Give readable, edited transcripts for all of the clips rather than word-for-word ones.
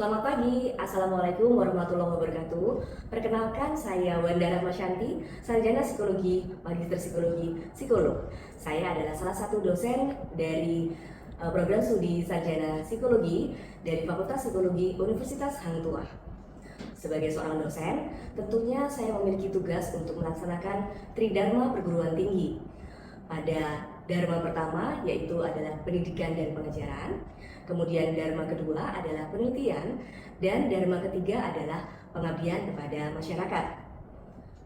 Selamat pagi, Assalamualaikum warahmatullahi wabarakatuh. Perkenalkan, saya Wanda Rahmasyanti, sarjana psikologi, magister psikologi, psikolog. Saya adalah salah satu dosen dari program studi sarjana psikologi dari Fakultas Psikologi Universitas Hang Tuah. Sebagai seorang dosen, tentunya saya memiliki tugas untuk melaksanakan Tridharma perguruan tinggi. Pada dharma pertama yaitu adalah pendidikan dan pengajaran, kemudian dharma kedua adalah penelitian, dan dharma ketiga adalah pengabdian kepada masyarakat.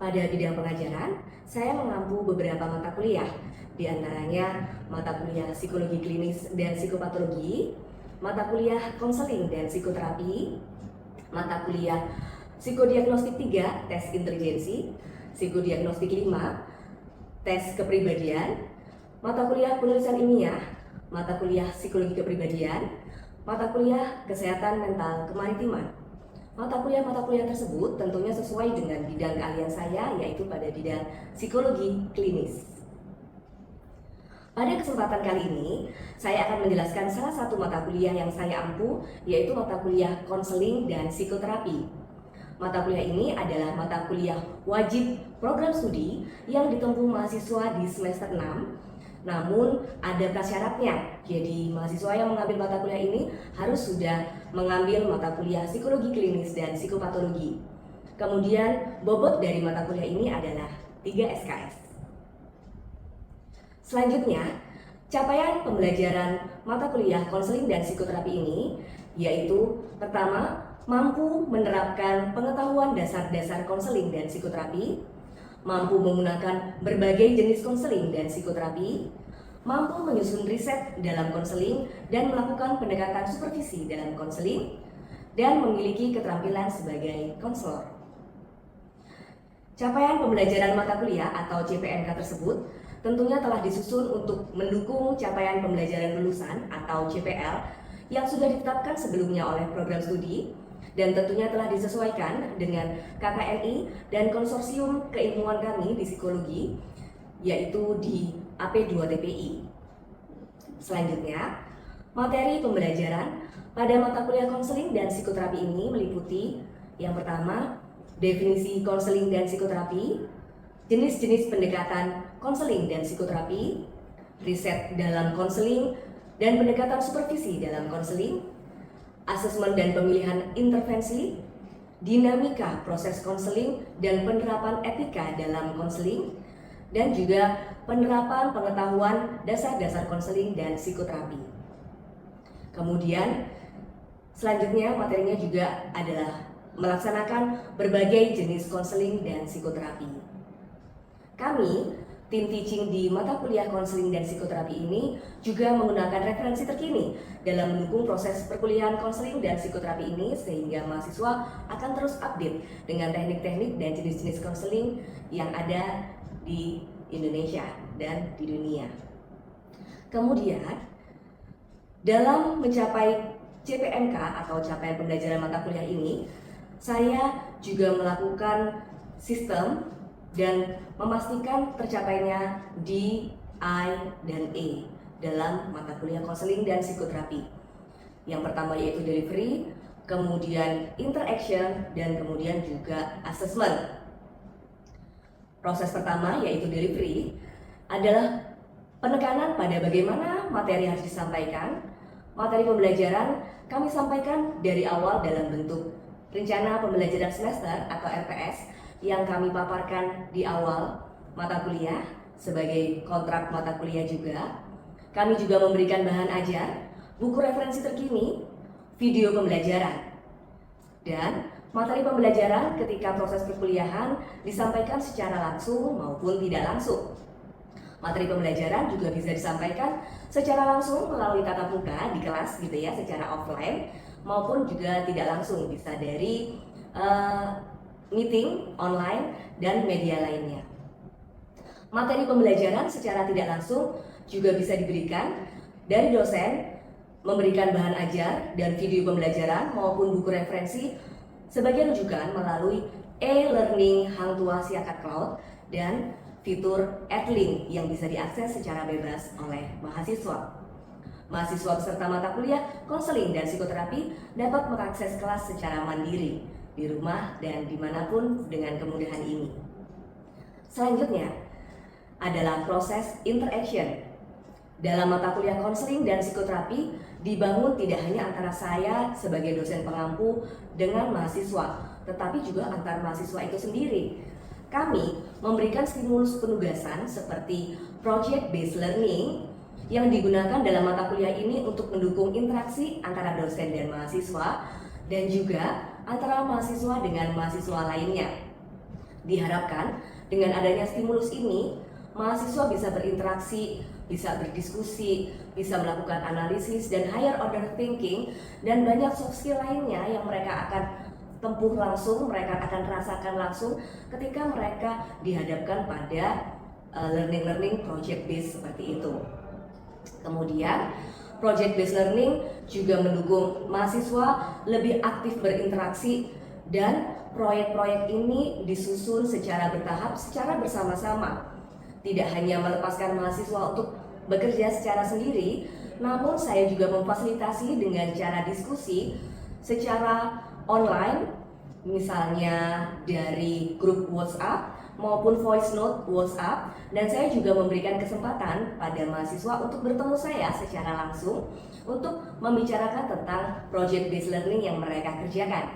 Pada bidang pengajaran, saya mengampu beberapa mata kuliah, di antaranya mata kuliah psikologi klinis dan psikopatologi, mata kuliah konseling dan psikoterapi, mata kuliah psikodiagnostik 3, tes intelijensi, psikodiagnostik 5, tes kepribadian, mata kuliah penulisan ilmiah, mata kuliah psikologi kepribadian, mata kuliah kesehatan mental kemaritiman. Mata kuliah tersebut tentunya sesuai dengan bidang keahlian saya, yaitu pada bidang psikologi klinis. Pada kesempatan kali ini, saya akan menjelaskan salah satu mata kuliah yang saya ampu, yaitu mata kuliah konseling dan psikoterapi. Mata kuliah ini adalah mata kuliah wajib program studi yang ditempuh mahasiswa di semester 6. Namun ada prasyaratnya. Jadi mahasiswa yang mengambil mata kuliah ini harus sudah mengambil mata kuliah psikologi klinis dan psikopatologi. Kemudian bobot dari mata kuliah ini adalah 3 SKS. Selanjutnya, capaian pembelajaran mata kuliah konseling dan psikoterapi ini yaitu pertama, mampu menerapkan pengetahuan dasar-dasar konseling dan psikoterapi, mampu menggunakan berbagai jenis konseling dan psikoterapi, mampu menyusun riset dalam konseling dan melakukan pendekatan supervisi dalam konseling, dan memiliki keterampilan sebagai konselor. Capaian pembelajaran mata kuliah atau CPNK tersebut tentunya telah disusun untuk mendukung capaian pembelajaran lulusan atau CPL yang sudah ditetapkan sebelumnya oleh program studi, dan tentunya telah disesuaikan dengan KKNI dan konsorsium keilmuan kami di psikologi, yaitu di AP2TPI. Selanjutnya, materi pembelajaran pada mata kuliah konseling dan psikoterapi ini meliputi yang pertama, definisi konseling dan psikoterapi, jenis-jenis pendekatan konseling dan psikoterapi, riset dalam konseling dan pendekatan supervisi dalam konseling, asesmen dan pemilihan intervensi, dinamika proses konseling dan penerapan etika dalam konseling, dan juga penerapan pengetahuan dasar-dasar konseling dan psikoterapi. Kemudian selanjutnya materinya juga adalah melaksanakan berbagai jenis konseling dan psikoterapi. Kami tim teaching di mata kuliah konseling dan psikoterapi ini juga menggunakan referensi terkini dalam mendukung proses perkuliahan konseling dan psikoterapi ini, sehingga mahasiswa akan terus update dengan teknik-teknik dan jenis-jenis konseling yang ada di Indonesia dan di dunia. Kemudian, dalam mencapai CPNK atau capaian pembelajaran mata kuliah ini, saya juga melakukan sistem dan memastikan tercapainya D, I, dan E dalam mata kuliah konseling dan psikoterapi. Yang pertama yaitu delivery, kemudian interaction, dan kemudian juga assessment. Proses pertama yaitu delivery adalah penekanan pada bagaimana materi harus disampaikan. Materi pembelajaran kami sampaikan dari awal dalam bentuk rencana pembelajaran semester atau RPS yang kami paparkan di awal mata kuliah sebagai kontrak mata kuliah juga. Kami juga memberikan bahan ajar, buku referensi terkini, video pembelajaran, dan materi pembelajaran ketika proses perkuliahan disampaikan secara langsung maupun tidak langsung. Materi pembelajaran juga bisa disampaikan secara langsung melalui tatap muka di kelas gitu ya, secara offline, maupun juga tidak langsung, bisa dari meeting online dan media lainnya. Materi pembelajaran secara tidak langsung juga bisa diberikan dari dosen, memberikan bahan ajar dan video pembelajaran maupun buku referensi sebagai rujukan melalui e-learning Hang Tuah Siakat Cloud dan fitur Edlink yang bisa diakses secara bebas oleh mahasiswa. Mahasiswa peserta mata kuliah konseling dan psikoterapi dapat mengakses kelas secara mandiri di rumah dan dimanapun dengan kemudahan ini. Selanjutnya adalah proses interaction. Dalam mata kuliah konseling dan psikoterapi dibangun tidak hanya antara saya sebagai dosen pengampu dengan mahasiswa, tetapi juga antar mahasiswa itu sendiri. Kami memberikan stimulus penugasan seperti project based learning yang digunakan dalam mata kuliah ini untuk mendukung interaksi antara dosen dan mahasiswa dan juga antara mahasiswa dengan mahasiswa lainnya. Diharapkan dengan adanya stimulus ini, mahasiswa bisa berinteraksi, bisa berdiskusi, bisa melakukan analisis dan higher order thinking, dan banyak soft skill lainnya yang mereka akan tempuh langsung, mereka akan rasakan langsung ketika mereka dihadapkan pada learning project based seperti itu. Kemudian project based learning juga mendukung mahasiswa lebih aktif berinteraksi dan proyek-proyek ini disusun secara bertahap, secara bersama-sama. Tidak hanya melepaskan mahasiswa untuk bekerja secara sendiri, namun saya juga memfasilitasi dengan cara diskusi secara online, misalnya dari grup WhatsApp maupun voice note WhatsApp, dan saya juga memberikan kesempatan pada mahasiswa untuk bertemu saya secara langsung untuk membicarakan tentang project based learning yang mereka kerjakan.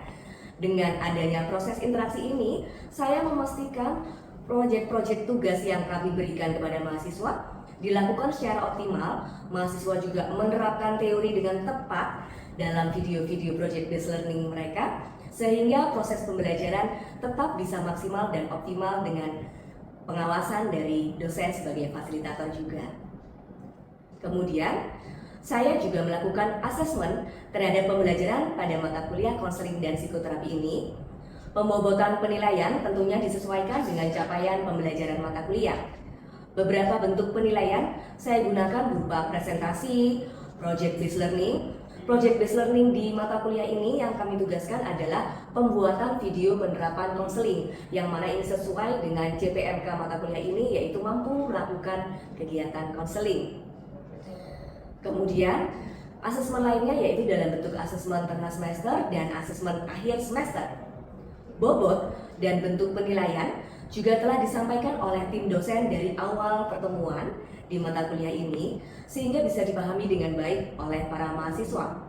Dengan adanya proses interaksi ini, saya memastikan proyek-proyek tugas yang kami berikan kepada mahasiswa dilakukan secara optimal. Mahasiswa juga menerapkan teori dengan tepat dalam video-video project based learning mereka, sehingga proses pembelajaran tetap bisa maksimal dan optimal dengan pengawasan dari dosen sebagai fasilitator juga. Kemudian, saya juga melakukan asesmen terhadap pembelajaran pada mata kuliah konseling dan psikoterapi ini. Pembobotan penilaian tentunya disesuaikan dengan capaian pembelajaran mata kuliah. Beberapa bentuk penilaian saya gunakan berupa presentasi, project based learning. Project based learning di mata kuliah ini yang kami tugaskan adalah pembuatan video penerapan konseling, yang mana ini sesuai dengan JPMK mata kuliah ini, yaitu mampu melakukan kegiatan konseling. Kemudian asesmen lainnya yaitu dalam bentuk asesmen tengah semester dan asesmen akhir semester. Bobot dan bentuk penilaian juga telah disampaikan oleh tim dosen dari awal pertemuan di mata kuliah ini, sehingga bisa dipahami dengan baik oleh para mahasiswa.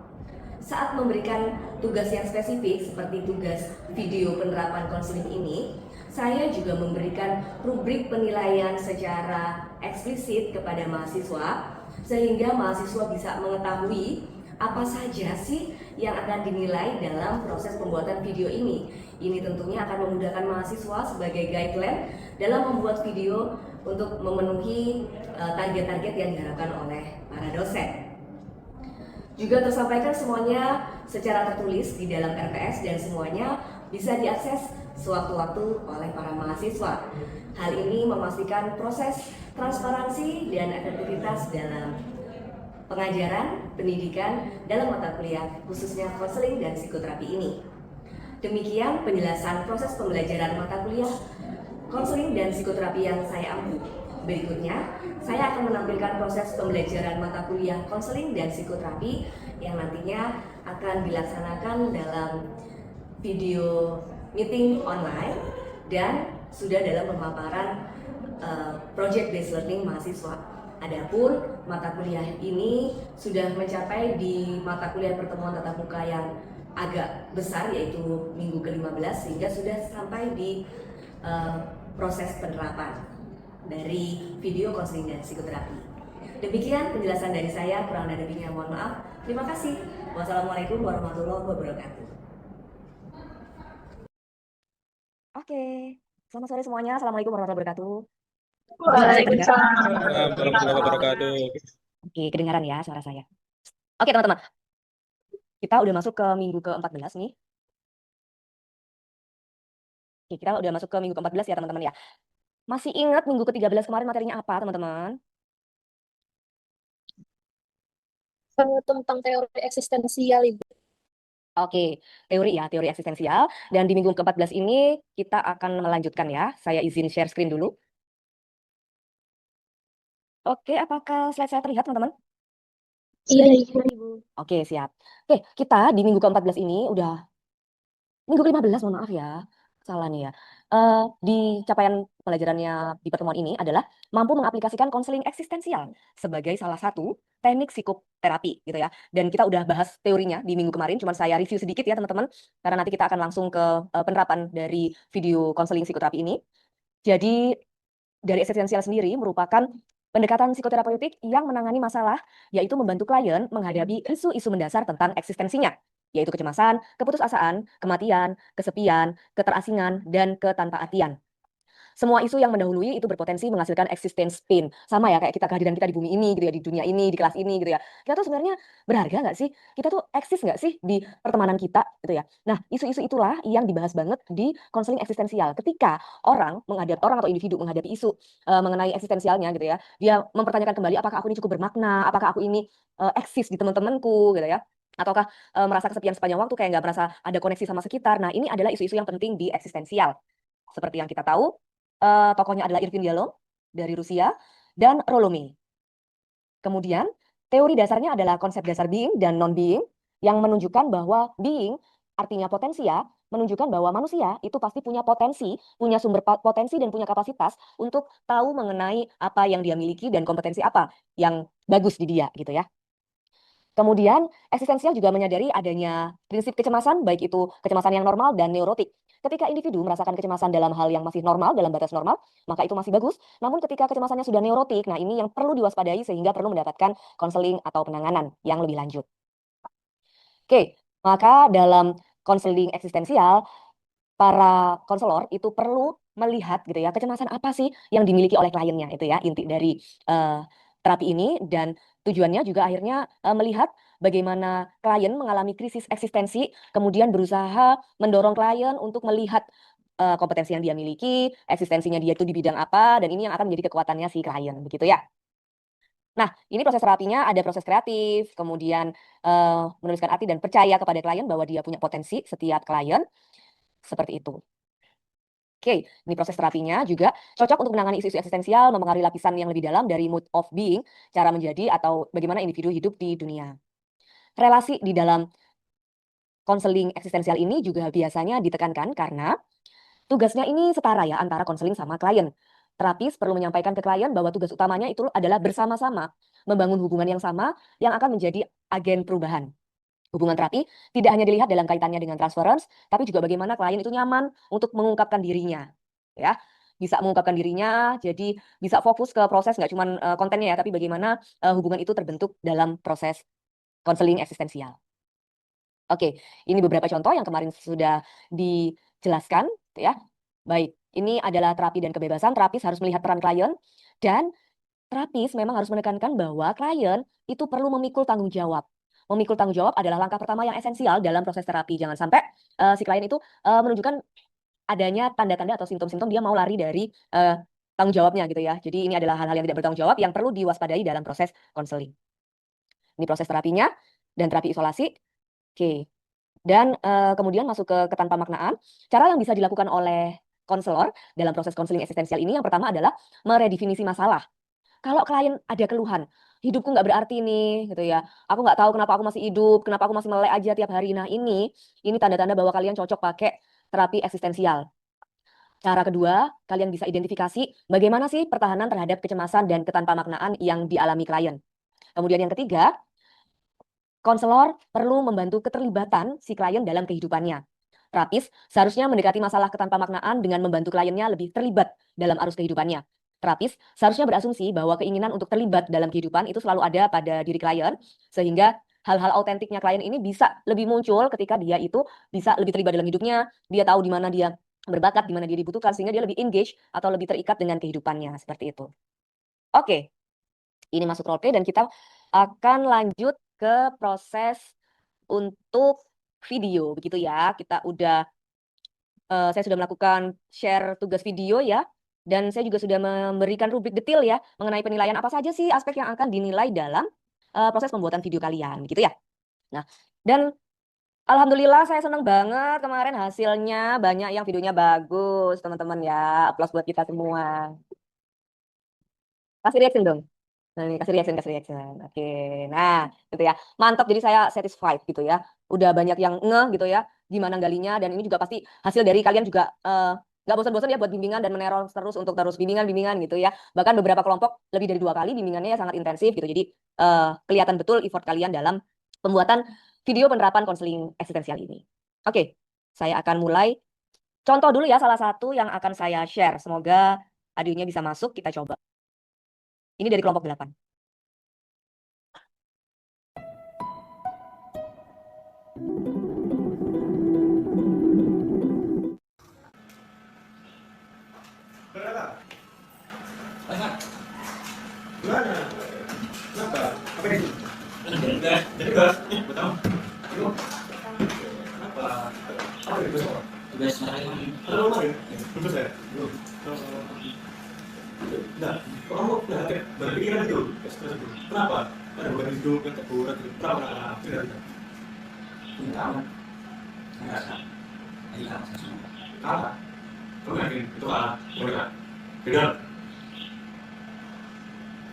Saat memberikan tugas yang spesifik seperti tugas video penerapan konseling ini, saya juga memberikan rubrik penilaian secara eksplisit kepada mahasiswa, sehingga mahasiswa bisa mengetahui apa saja sih yang akan dinilai dalam proses pembuatan video ini. Ini tentunya akan memudahkan mahasiswa sebagai guideline dalam membuat video untuk memenuhi target-target yang diharapkan oleh para dosen. Juga tersampaikan semuanya secara tertulis di dalam RPS dan semuanya bisa diakses sewaktu-waktu oleh para mahasiswa. Hal ini memastikan proses transparansi dan efektivitas dalam pengajaran, pendidikan dalam mata kuliah khususnya konseling dan psikoterapi ini. Demikian penjelasan proses pembelajaran mata kuliah konseling dan psikoterapi yang saya ambil. Berikutnya, saya akan menampilkan proses pembelajaran mata kuliah konseling dan psikoterapi yang nantinya akan dilaksanakan dalam video meeting online dan sudah dalam pemaparan project based learning mahasiswa. Adapun mata kuliah ini sudah mencapai di mata kuliah pertemuan tatap muka yang agak besar, yaitu minggu ke-15, sehingga sudah sampai di proses penerapan dari video konseling dan psikoterapi. Demikian penjelasan dari saya, kurang dan lebihnya mohon maaf. Terima kasih. Wassalamualaikum warahmatullahi wabarakatuh. Oke, selamat sore semuanya. Assalamualaikum warahmatullahi wabarakatuh. Waalaikumsalam. Warahmatullahi wabarakatuh. Oke, kedengaran ya suara saya. Oke teman-teman, kita udah masuk ke minggu ke-14 nih. Oke, kita udah masuk ke minggu ke-14 ya teman-teman ya. Masih ingat minggu ke-13 kemarin materinya apa teman-teman? Tentang teori eksistensial, Ibu. Oke, teori ya, teori eksistensial. Dan di minggu ke-14 ini kita akan melanjutkan ya. Saya izin share screen dulu. Oke, apakah slide saya terlihat teman-teman? Iya, Ibu. Oke, siap. Oke, kita di minggu ke-14 ini udah minggu ke-15, mohon maaf ya. Salah nih ya. Di capaian pelajarannya di pertemuan ini adalah mampu mengaplikasikan konseling eksistensial sebagai salah satu teknik psikoterapi gitu ya. Dan kita udah bahas teorinya di minggu kemarin, cuma saya review sedikit ya teman-teman, karena nanti kita akan langsung ke penerapan dari video konseling psikoterapi ini. Jadi dari eksistensial sendiri merupakan pendekatan psikoterapeutik yang menangani masalah, yaitu membantu klien menghadapi isu-isu mendasar tentang eksistensinya, yaitu kecemasan, keputusasaan, kematian, kesepian, keterasingan, dan ketanpaartian. Semua isu yang mendahului itu berpotensi menghasilkan existence pain. Sama ya kayak kita kehadiran kita di bumi ini gitu ya, di dunia ini, di kelas ini gitu ya. Kita tuh sebenarnya berharga nggak sih? Kita tuh eksis nggak sih di pertemanan kita gitu ya. Nah, isu-isu itulah yang dibahas banget di konseling eksistensial. Ketika orang atau individu menghadapi isu mengenai eksistensialnya gitu ya, dia mempertanyakan kembali apakah aku ini cukup bermakna, apakah aku ini eksis di teman-temanku gitu ya. Ataukah merasa kesepian sepanjang waktu kayak nggak merasa ada koneksi sama sekitar. Nah, ini adalah isu-isu yang penting di eksistensial. Seperti yang kita tahu, tokohnya adalah Irvin Yalom dari Rusia dan Rolome. Kemudian teori dasarnya adalah konsep dasar being dan non-being yang menunjukkan bahwa being artinya potensi ya, menunjukkan bahwa manusia itu pasti punya potensi, punya sumber potensi dan punya kapasitas untuk tahu mengenai apa yang dia miliki dan kompetensi apa yang bagus di dia gitu ya. Kemudian, eksistensial juga menyadari adanya prinsip kecemasan, baik itu kecemasan yang normal dan neurotik. Ketika individu merasakan kecemasan dalam hal yang masih normal, dalam batas normal, maka itu masih bagus. Namun ketika kecemasannya sudah neurotik, nah ini yang perlu diwaspadai sehingga perlu mendapatkan konseling atau penanganan yang lebih lanjut. Oke, maka dalam konseling eksistensial, para konselor itu perlu melihat gitu ya kecemasan apa sih yang dimiliki oleh kliennya itu ya inti dari terapi ini dan tujuannya juga akhirnya melihat bagaimana klien mengalami krisis eksistensi kemudian berusaha mendorong klien untuk melihat kompetensi yang dia miliki eksistensinya dia itu di bidang apa dan ini yang akan menjadi kekuatannya si klien begitu ya. Nah, ini proses terapinya ada proses kreatif, kemudian menuliskan arti dan percaya kepada klien bahwa dia punya potensi setiap klien seperti itu. Oke, ini proses terapinya juga cocok untuk menangani isu-isu eksistensial, mempengaruhi lapisan yang lebih dalam dari mood of being, cara menjadi atau bagaimana individu hidup di dunia. Relasi di dalam konseling eksistensial ini juga biasanya ditekankan karena tugasnya ini setara ya antara konseling sama klien. Terapis perlu menyampaikan ke klien bahwa tugas utamanya itu adalah bersama-sama membangun hubungan yang sama yang akan menjadi agen perubahan. Hubungan terapi tidak hanya dilihat dalam kaitannya dengan transference, tapi juga bagaimana klien itu nyaman untuk mengungkapkan dirinya. Ya, bisa mengungkapkan dirinya, jadi bisa fokus ke proses nggak cuma kontennya ya, tapi bagaimana hubungan itu terbentuk dalam proses konseling eksistensial. Oke, ini beberapa contoh yang kemarin sudah dijelaskan, ya. Baik, ini adalah terapi dan kebebasan. Terapis harus melihat peran klien dan terapis memang harus menekankan bahwa klien itu perlu memikul tanggung jawab. Memikul tanggung jawab adalah langkah pertama yang esensial dalam proses terapi. Jangan sampai si klien itu menunjukkan adanya tanda-tanda atau simptom-simptom dia mau lari dari tanggung jawabnya gitu ya. Jadi ini adalah hal-hal yang tidak bertanggung jawab yang perlu diwaspadai dalam proses konseling. Ini proses terapinya dan terapi isolasi. Oke. Dan kemudian masuk ke ketanpamaknaan. Cara yang bisa dilakukan oleh konselor dalam proses konseling eksistensial ini yang pertama adalah meredefinisi masalah. Kalau klien ada keluhan, hidupku nggak berarti nih, gitu ya. Aku nggak tahu kenapa aku masih hidup, kenapa aku masih melek aja tiap hari. Nah ini tanda-tanda bahwa kalian cocok pakai terapi eksistensial. Cara kedua, kalian bisa identifikasi bagaimana sih pertahanan terhadap kecemasan dan ketanpamaknaan yang dialami klien. Kemudian yang ketiga, konselor perlu membantu keterlibatan si klien dalam kehidupannya. Terapis seharusnya mendekati masalah ketanpamaknaan dengan membantu kliennya lebih terlibat dalam arus kehidupannya. Terapis seharusnya berasumsi bahwa keinginan untuk terlibat dalam kehidupan itu selalu ada pada diri klien, sehingga hal-hal autentiknya klien ini bisa lebih muncul ketika dia itu bisa lebih terlibat dalam hidupnya, dia tahu di mana dia berbakat, di mana dia dibutuhkan, sehingga dia lebih engage atau lebih terikat dengan kehidupannya, seperti itu. Oke, ini masuk roleplay dan kita akan lanjut ke proses untuk video, begitu ya. Saya sudah melakukan share tugas video ya, dan saya juga sudah memberikan rubrik detail ya mengenai penilaian apa saja sih aspek yang akan dinilai dalam proses pembuatan video kalian, gitu ya. Nah, dan alhamdulillah saya senang banget kemarin hasilnya banyak yang videonya bagus, teman-teman ya. Aplaus buat kita semua. Kasih reaction dong. Nah, ini kasih reaction, kasih reaction. Oke, nah gitu ya. Mantap, jadi saya satisfied gitu ya. Udah banyak yang ngeh gitu ya, gimana galinya, dan ini juga pasti hasil dari kalian juga nggak bosan-bosan ya buat bimbingan dan meneror terus untuk terus bimbingan gitu ya. Bahkan beberapa kelompok lebih dari 2 kali bimbingannya ya, sangat intensif gitu. Jadi kelihatan betul effort kalian dalam pembuatan video penerapan konseling eksistensial ini. Oke, saya akan mulai. Contoh dulu ya, salah satu yang akan saya share. Semoga audionya bisa masuk, kita coba. Ini dari kelompok 8. Gimana? Kenapa? Apa ini? Enggak, jadi gas. Betul. Kenapa? Apa itu besok? Tugas kemarin. Ada kemarin? Belum saya. Belum. Nah, kamu udah berpikiran itu? Kenapa? Ada bukan hidup yang terburat itu. Kenapa? Tidak tahu. Merasa. Jadi kalah semua. Kalah. Kamu yakin itu kalah? Mereka. Tidak.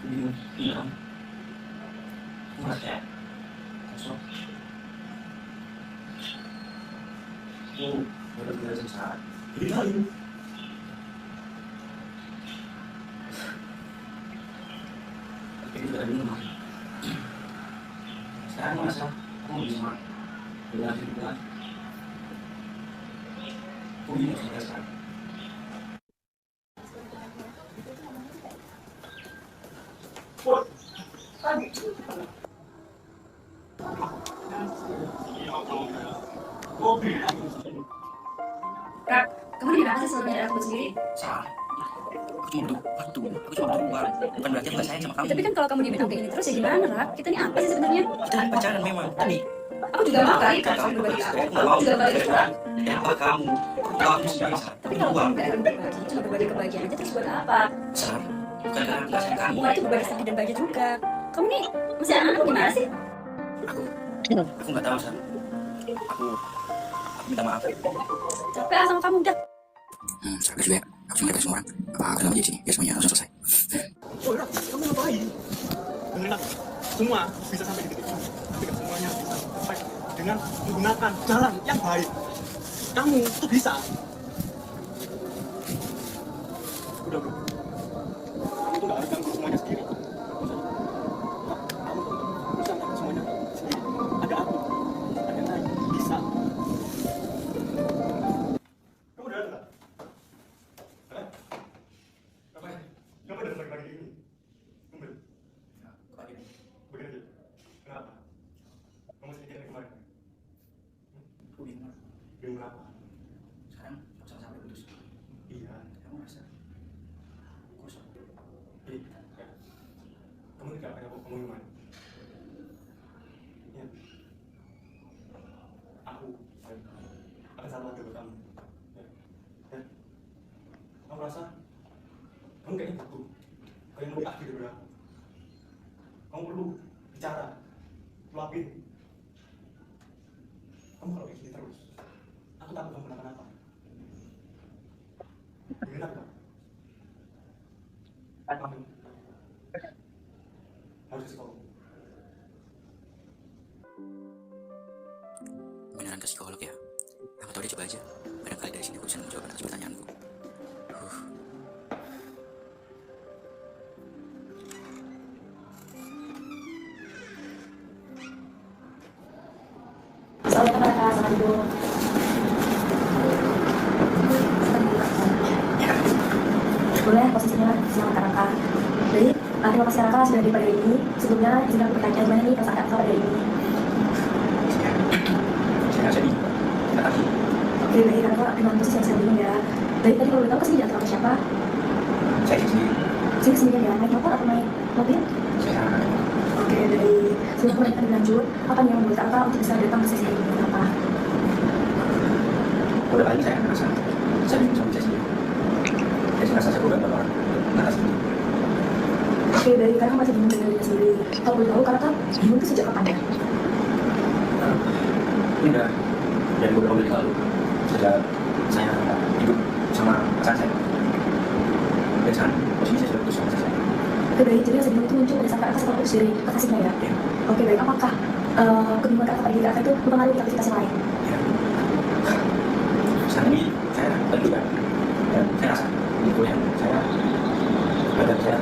Bingung. Bingung. Merasa. Kosong. Oh, baru tidak selesai. Jadi lain. Tapi juga bingung. Sekarang masa kamu bisa bilang juga. Aku bingung sampai sekarang. Kak, kamu ini kenapa sih selalu nyari aku sendiri? Salah. Aku cuma butuh waktu. Aku cuma butuh uang. Bukan berarti aku gak sayang sama kamu. Ya, tapi kan kalau kamu dibilang kayak gini terus ya gimana, Rak? Kita ini apa sih sebenarnya? Kita ini pacaran memang. Tapi Aku juga mau kali kan kamu berbagi ke aku. Aku juga berbagi ke Rak. ya apa kamu? Aku tahu aku sudah bisa. Tapi kalau kamu gak akan berbagi, cuma berbagi kebahagiaan aja terus buat apa? Salah. Bukan karena aku gak sayang kamu. Buat itu berbagi sakit dan bahagia juga. Kamu nih masih anak gimana sih? Aku nggak tahu, Sam. Aku minta maaf. Capek sama kamu udah. Saya juga. Aku cuma kasih orang. Apa aku sama dia sini? Biar semuanya langsung selesai. Oh, Rak, kamu ngapain? Dengerin aku. Semua bisa sampai di titik ini. Tapi nggak semuanya bisa sampai dengan menggunakan jalan yang baik. Kamu tuh bisa. Udah, bro. Kamu tuh nggak harus ganggu semuanya sendiri. Kamu tuh bisa ganggu semuanya sendiri. Ada aku. Ada yang lain. Bisa. Kamu udah ada nggak? Hah? Ngapain? Kenapa datang pagi-pagi ini? Kumpul. Begini aja. Kenapa? Kamu masih mikirin kemarin? Aku bingung. Bingung apa? Sekarang aku sampai putus. Iya. Kamu merasa kosong. Iya. Kamu tidak punya pengumuman. Ya. Aku akan selalu ada buat kamu. Ya. Ya. Kamu merasa kamu kayaknya butuh kayak yang lebih aktif daripada aku. Kamu perlu bicara, luapin. Kamu kalau kayak gini terus, aku takut kamu kenapa-napa. Dengerin aku, Pak. Kamu harus ke psikolog. Beneran ke psikolog ya? Aku tahu dia coba aja. Barangkali dari sini aku bisa menjawab atas pertanyaanku. Soalnya kakak sama ibu. Boleh posisinya siang kakak. Jadi terima kasih kakak sudah di pada ini. Sebelumnya izinkan bertanya gimana nih perasaan kakak pada ini. Saya sedih. Terima kasih. Oke, baik kakak. Terima kasih yang saya bingung ya. Dari tadi kalau tahu kesini datang ke siapa? Saya sendiri. Sini kesini ya, naik motor atau naik mobil? Saya Oke, dari sebelum kita lanjut, apa yang membuat kakak untuk bisa datang ke sini? Kenapa? udah kali saya merasa saya bingung sama saya sendiri. Saya merasa saya beban orang untuk mengatasi itu. Oke, dari kakak masih bingung dengan diri sendiri. Kalau boleh tahu, kakak bingung itu sejak kapan ya? Ini udah dari beberapa bulan lalu sejak saya hidup sama pasangan saya. Dan sekarang posisi saya sudah putus sama pasangan saya. Oke, baik. Jadi rasa bingung itu muncul pada saat fokus dari kekasihnya ya. Ya. Oke, baik. Apakah kebingungan kakak pada diri kakak itu mempengaruhi aktivitas yang lain? Ya. Sekarang ini saya tentu kan, dan saya rasa di kuliah saya badan saya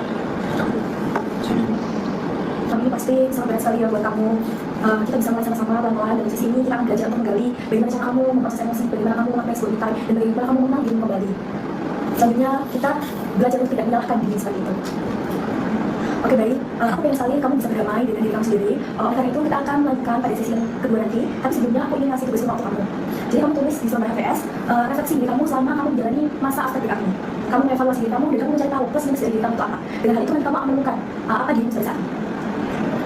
campur. Saya bingung. Kamu ini pasti sangat berat sekali ya buat kamu. Kita bisa mulai sama-sama pelan-pelan dari sisi ini. Kita akan belajar untuk menggali bagaimana cara kamu memproses emosi, bagaimana kamu memaknai sebuah gitar, dan bagaimana kamu mengenal dirimu kembali. Selanjutnya kita belajar untuk tidak menyalahkan diri seperti itu. Oke, baik. Aku pengen sekali kamu bisa berdamai dengan diri kamu sendiri. Oleh karena itu kita akan melanjutkan pada sesi yang kedua nanti. Tapi sebelumnya aku ingin ngasih tugas waktu kamu. Jadi kamu tulis di lembar HVS refleksi diri kamu selama kamu menjalani masa aspek BK ini. Kamu mengevaluasi diri kamu dan kamu mencari tahu plus minus dari diri kamu itu apa. Dengan hal itu nanti kamu akan menemukan apa dirimu sampai saat ini.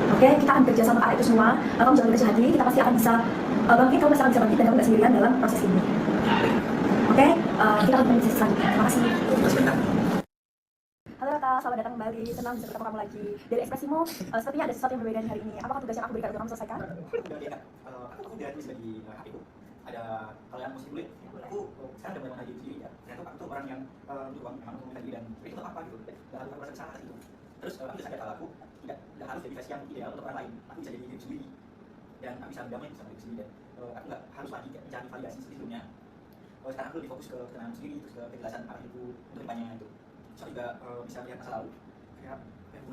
Oke, kita akan bekerja sama itu semua. Kamu jangan berkecil hati, kita pasti akan bisa bangkit, kamu pasti akan bisa bangkit dan kamu tidak sendirian dalam proses ini. Oke, kita akan berbicara selanjutnya. Terima kasih. Sebentar. Halo Raka, selamat datang kembali. Senang bisa ketemu kamu lagi. Dari ekspresimu, sepertinya ada sesuatu yang berbeda di hari ini. Apakah tugas yang aku berikan untuk kamu selesaikan? Aku udah tulis di HP ku. Ada kalau yang musik dulu, aku sekarang udah mulai mengaji sendiri ya. Ternyata aku tuh orang yang berjuang memang untuk meminta diri dan itu tuh apa gitu. Dan aku merasa kesalahan itu. Terus aku udah sadar kalau aku tidak harus jadi versi yang ideal untuk orang lain. Aku bisa jadi diri sendiri dan aku bisa berdamai sama diri sendiri dan aku nggak harus lagi mencari validasi seperti sebelumnya. Sekarang aku lebih fokus ke ketenangan sendiri, terus ke kejelasan arah hidup untuk depannya itu. Saya juga bisa melihat masa lalu kayak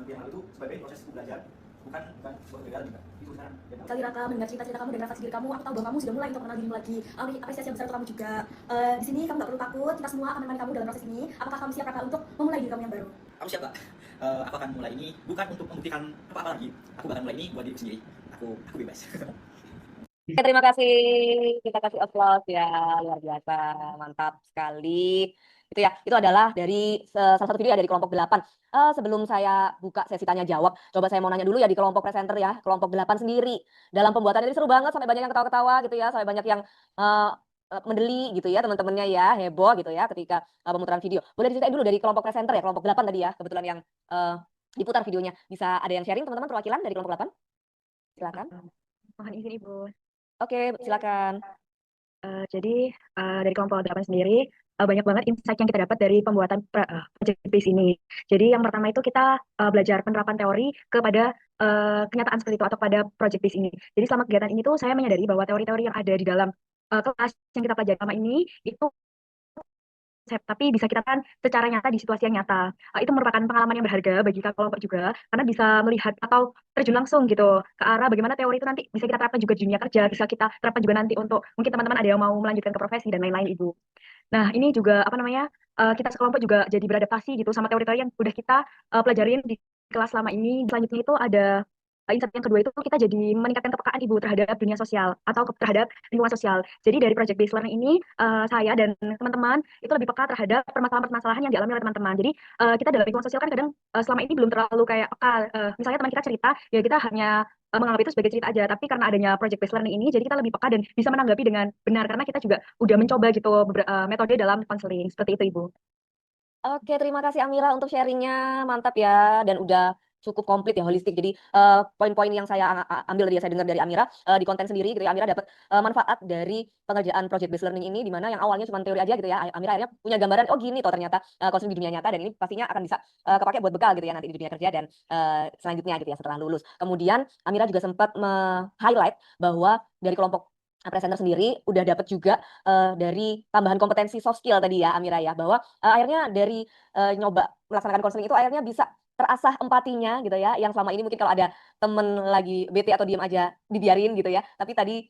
yang lalu itu sebagai proses belajar, bukan sebuah kegagalan juga. Itu sekarang. Kali Raka mendengar cerita-cerita kamu dan refleksi diri kamu, aku tahu bahwa kamu sudah mulai untuk mengenal dirimu lagi. Apresiasi yang besar untuk kamu juga. Di sini kamu nggak perlu takut, kita semua akan menemani kamu dalam proses ini. Apakah kamu siap Raka untuk memulai diri kamu yang baru? Aku siap, Kak. Aku akan mulai ini bukan untuk membuktikan apa-apa lagi. Aku bakal mulai ini buat diriku sendiri. Aku bebas. Oke, terima kasih. Kita kasih applause ya, luar biasa, mantap sekali. Itu ya, itu adalah dari salah satu video ya dari kelompok 8. Sebelum saya buka sesi tanya jawab, coba saya mau nanya dulu ya di kelompok presenter ya, kelompok 8 sendiri. Dalam pembuatan ini seru banget, sampai banyak yang ketawa-ketawa gitu ya, sampai banyak yang mendeli gitu ya teman-temannya ya, heboh gitu ya ketika pemutaran video. Boleh diceritain dulu dari kelompok presenter ya, kelompok 8 tadi ya, kebetulan yang diputar videonya. Bisa ada yang sharing teman-teman perwakilan dari kelompok 8? Silakan. Mohon izin Ibu. Oke, silakan. Jadi dari kelompok 8 sendiri banyak banget insight yang kita dapat dari pembuatan project base ini. Jadi yang pertama itu kita belajar penerapan teori kepada kenyataan seperti itu atau pada project base ini. Jadi selama kegiatan ini tuh saya menyadari bahwa teori-teori yang ada di dalam kelas yang kita pelajari selama ini itu tapi bisa kita kan secara nyata di situasi yang nyata. Itu merupakan pengalaman yang berharga bagi kelompok juga, karena bisa melihat atau terjun langsung gitu ke arah bagaimana teori itu nanti bisa kita terapkan juga di dunia kerja, bisa kita terapkan juga nanti untuk mungkin teman-teman ada yang mau melanjutkan ke profesi dan lain-lain Ibu. Nah ini juga apa namanya kita sekelompok juga jadi beradaptasi gitu sama teori-teori yang udah kita pelajarin di kelas selama ini. Selanjutnya itu ada insight yang kedua itu kita jadi meningkatkan kepekaan Ibu terhadap dunia sosial atau terhadap lingkungan sosial. Jadi dari project based learning ini saya dan teman-teman itu lebih peka terhadap permasalahan-permasalahan yang dialami oleh teman-teman. Jadi kita dalam lingkungan sosial kan kadang selama ini belum terlalu kayak peka. Misalnya teman kita cerita, ya kita hanya menganggap itu sebagai cerita aja. Tapi karena adanya project based learning ini, jadi kita lebih peka dan bisa menanggapi dengan benar karena kita juga udah mencoba gitu metode dalam konseling seperti itu Ibu. Oke, terima kasih Amira untuk sharingnya, mantap ya, dan udah cukup komplit ya, holistik. Jadi poin-poin yang saya ambil tadi, saya dengar dari Amira di konten sendiri gitu ya, Amira dapat manfaat dari pengerjaan project based learning ini, di mana yang awalnya cuma teori aja gitu ya, Amira akhirnya punya gambaran, oh gini toh ternyata konseling di dunia nyata, dan ini pastinya akan bisa kepake buat bekal gitu ya nanti di dunia kerja dan selanjutnya gitu ya setelah lulus. Kemudian Amira juga sempat highlight bahwa dari kelompok presenter sendiri udah dapat juga dari tambahan kompetensi soft skill tadi ya Amira ya, bahwa akhirnya dari nyoba melaksanakan konseling itu akhirnya bisa terasah empatinya gitu ya, yang selama ini mungkin kalau ada temen lagi bete atau diem aja dibiarin gitu ya, tapi tadi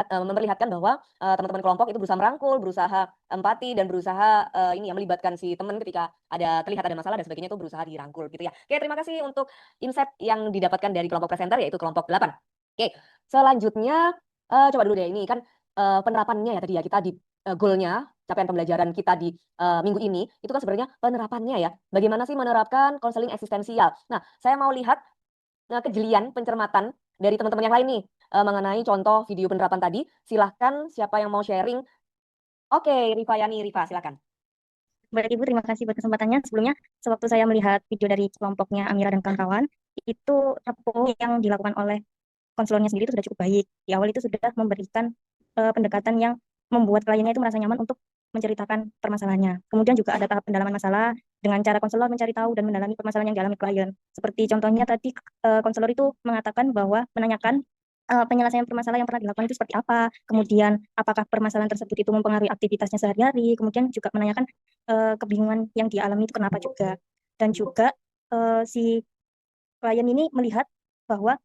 memperlihatkan bahwa teman-teman kelompok itu berusaha merangkul, berusaha empati, dan berusaha ini ya melibatkan si teman ketika terlihat ada masalah dan sebagainya, itu berusaha dirangkul gitu ya. Oke, terima kasih untuk insight yang didapatkan dari kelompok presenter yaitu kelompok 8. Oke, selanjutnya coba dulu deh, ini kan penerapannya ya tadi ya, kita di goalnya capaian pembelajaran kita di minggu ini itu kan sebenarnya penerapannya ya, bagaimana sih menerapkan konseling eksistensial. Nah, saya mau lihat kejelian pencermatan dari teman-teman yang lain nih mengenai contoh video penerapan tadi. Silahkan siapa yang mau sharing. Oke, Rifa Yani, Rifa silakan. Baik Ibu, terima kasih buat kesempatannya. Sebelumnya, sewaktu saya melihat video dari kelompoknya Amira dan kawan-kawan, itu repo yang dilakukan oleh konselornya sendiri itu sudah cukup baik. Di awal itu sudah memberikan pendekatan yang membuat kliennya itu merasa nyaman untuk menceritakan permasalahannya. Kemudian juga ada tahap pendalaman masalah dengan cara konselor mencari tahu dan mendalami permasalahan yang dialami klien. Seperti contohnya tadi konselor itu mengatakan bahwa menanyakan penyelesaian permasalahan yang pernah dilakukan itu seperti apa, kemudian apakah permasalahan tersebut itu mempengaruhi aktivitasnya sehari-hari, kemudian juga menanyakan kebingungan yang dialami itu kenapa juga. Dan juga si klien ini melihat bahwa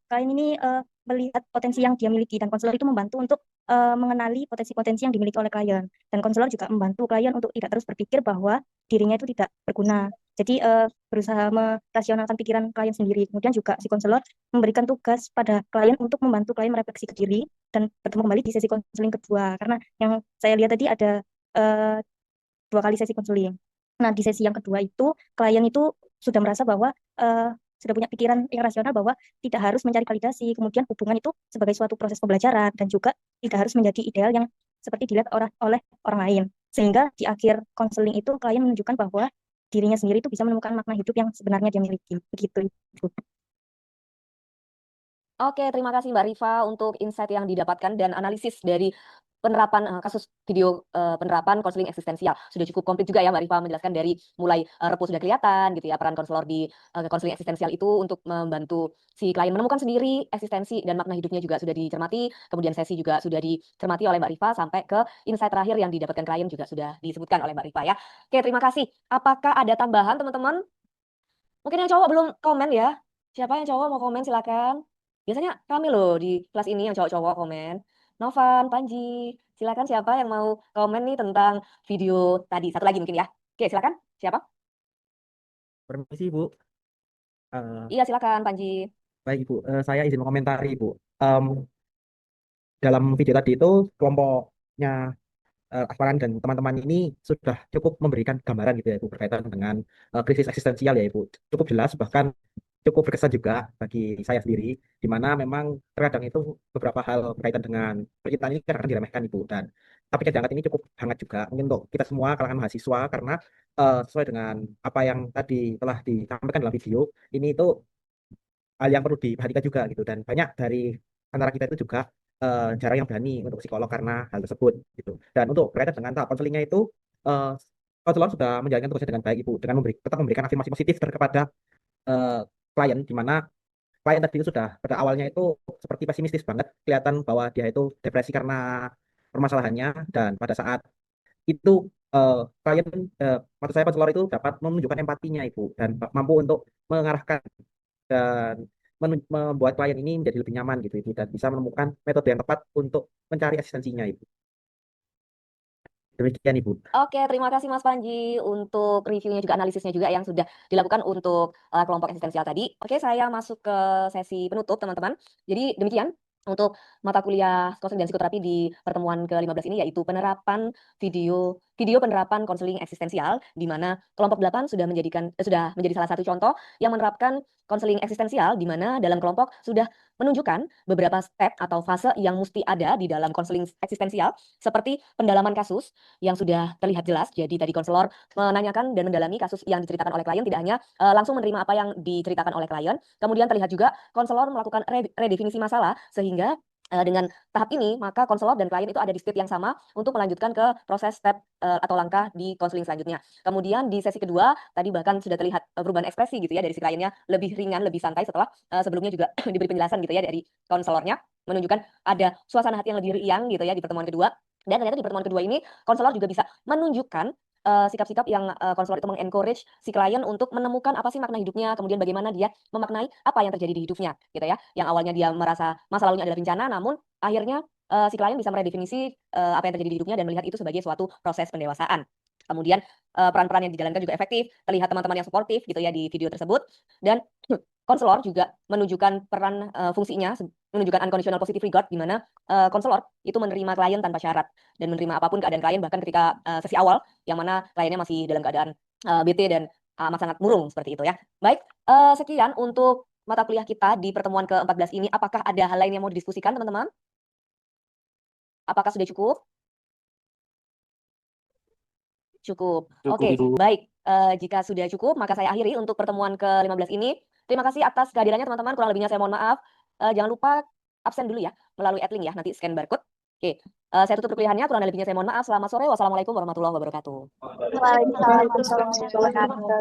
klien ini melihat potensi yang dia miliki, dan konselor itu membantu untuk mengenali potensi-potensi yang dimiliki oleh klien, dan konselor juga membantu klien untuk tidak terus berpikir bahwa dirinya itu tidak berguna. Jadi berusaha merasionalkan pikiran klien sendiri. Kemudian juga si konselor memberikan tugas pada klien untuk membantu klien merefleksi ke diri dan bertemu kembali di sesi konseling kedua, karena yang saya lihat tadi ada 2 kali sesi konseling. Nah, di sesi yang kedua itu klien itu sudah merasa bahwa sudah punya pikiran yang rasional bahwa tidak harus mencari validasi, kemudian hubungan itu sebagai suatu proses pembelajaran, dan juga tidak harus menjadi ideal yang seperti dilihat oleh orang lain. Sehingga di akhir konseling itu klien menunjukkan bahwa dirinya sendiri itu bisa menemukan makna hidup yang sebenarnya dia miliki. Begitu. Oke, terima kasih Mbak Rifa untuk insight yang didapatkan dan analisis dari penerapan kasus video penerapan konseling eksistensial. Sudah cukup komplit juga ya Mbak Rifa menjelaskan dari mulai repu sudah kelihatan gitu ya, peran konselor di konseling eksistensial itu untuk membantu si klien menemukan sendiri eksistensi dan makna hidupnya juga sudah dicermati. Kemudian sesi juga sudah dicermati oleh Mbak Rifa sampai ke insight terakhir yang didapatkan klien juga sudah disebutkan oleh Mbak Rifa ya. Oke, terima kasih. Apakah ada tambahan teman-teman? Mungkin yang cowok belum komen ya. Siapa yang cowok mau komen silakan. Biasanya kami loh di kelas ini yang cowok-cowok komen. Novan, Panji, silakan siapa yang mau komen nih tentang video tadi. Satu lagi mungkin ya. Oke, silakan. Siapa? Permisi Bu. Iya, silakan Panji. Baik Ibu, saya izin mengomentari Ibu. Em, dalam video tadi itu kelompoknya Asparan dan teman-teman ini sudah cukup memberikan gambaran gitu ya Ibu berkaitan dengan krisis eksistensial ya Ibu. Cukup jelas, bahkan cukup berkesan juga bagi saya sendiri, di mana memang terkadang itu beberapa hal berkaitan dengan percintaan ini kadang diremehkan Ibu, dan topik yang diangkat ini cukup hangat juga mungkin untuk kita semua kalangan mahasiswa, karena sesuai dengan apa yang tadi telah disampaikan dalam video ini, itu hal yang perlu diperhatikan juga gitu, dan banyak dari antara kita itu juga jarang yang berani untuk psikolog karena hal tersebut gitu. Dan untuk berkaitan dengan tahap konselingnya itu eh, konselor sudah menjalankan tugasnya dengan baik Ibu, dengan tetap memberikan afirmasi positif kepada eh, klien, di mana klien tadi itu sudah pada awalnya itu seperti pesimistis banget, kelihatan bahwa dia itu depresi karena permasalahannya, dan pada saat itu klien maksud saya konselor itu dapat menunjukkan empatinya Ibu, dan mampu untuk mengarahkan dan membuat klien ini menjadi lebih nyaman gitu Ibu, dan bisa menemukan metode yang tepat untuk mencari asistensinya Ibu. Demikian Ibu. Oke, terima kasih Mas Panji untuk reviewnya juga analisisnya juga yang sudah dilakukan untuk kelompok eksistensial tadi. Oke, saya masuk ke sesi penutup teman-teman. Jadi demikian untuk mata kuliah konseling dan psikoterapi di pertemuan ke-15 ini, yaitu penerapan video penerapan konseling eksistensial, di mana kelompok 8 sudah menjadi salah satu contoh yang menerapkan konseling eksistensial, di mana dalam kelompok sudah menunjukkan beberapa step atau fase yang mesti ada di dalam konseling eksistensial, seperti pendalaman kasus yang sudah terlihat jelas. Jadi tadi konselor menanyakan dan mendalami kasus yang diceritakan oleh klien, tidak hanya langsung menerima apa yang diceritakan oleh klien. Kemudian terlihat juga konselor melakukan redefinisi masalah, sehingga dengan tahap ini maka konselor dan klien itu ada di state yang sama untuk melanjutkan ke proses step atau langkah di konseling selanjutnya. Kemudian di sesi kedua tadi bahkan sudah terlihat perubahan ekspresi gitu ya dari si kliennya, lebih ringan, lebih santai setelah sebelumnya juga diberi penjelasan gitu ya dari konselornya, menunjukkan ada suasana hati yang lebih riang gitu ya di pertemuan kedua. Dan ternyata di pertemuan kedua ini konselor juga bisa menunjukkan sikap-sikap yang konselor itu mengencourage si klien untuk menemukan apa sih makna hidupnya, kemudian bagaimana dia memaknai apa yang terjadi di hidupnya gitu ya. Yang awalnya dia merasa masa lalunya adalah bencana, namun akhirnya si klien bisa meredefinisi apa yang terjadi di hidupnya dan melihat itu sebagai suatu proses pendewasaan. Kemudian peran-peran yang dijalankan juga efektif, terlihat teman-teman yang suportif gitu ya di video tersebut. Dan konselor juga menunjukkan peran fungsinya, menunjukkan unconditional positive regard, di mana konselor itu menerima klien tanpa syarat dan menerima apapun keadaan klien, bahkan ketika sesi awal yang mana kliennya masih dalam keadaan bete dan amat sangat murung seperti itu ya. Baik, sekian untuk mata kuliah kita di pertemuan ke-14 ini. Apakah ada hal lain yang mau didiskusikan teman-teman? Apakah sudah cukup? Cukup. Oke, baik. Jika sudah cukup, maka saya akhiri untuk pertemuan ke-15 ini. Terima kasih atas kehadirannya teman-teman. Kurang lebihnya saya mohon maaf. Jangan lupa absen dulu ya melalui adlink ya, nanti scan barcode. Oke, saya tutup perkuliahannya. Kurang dan lebihnya saya mohon maaf. Selamat sore. Wassalamualaikum warahmatullahi wabarakatuh. Waalaikumsalam warahmatullahi wabarakatuh.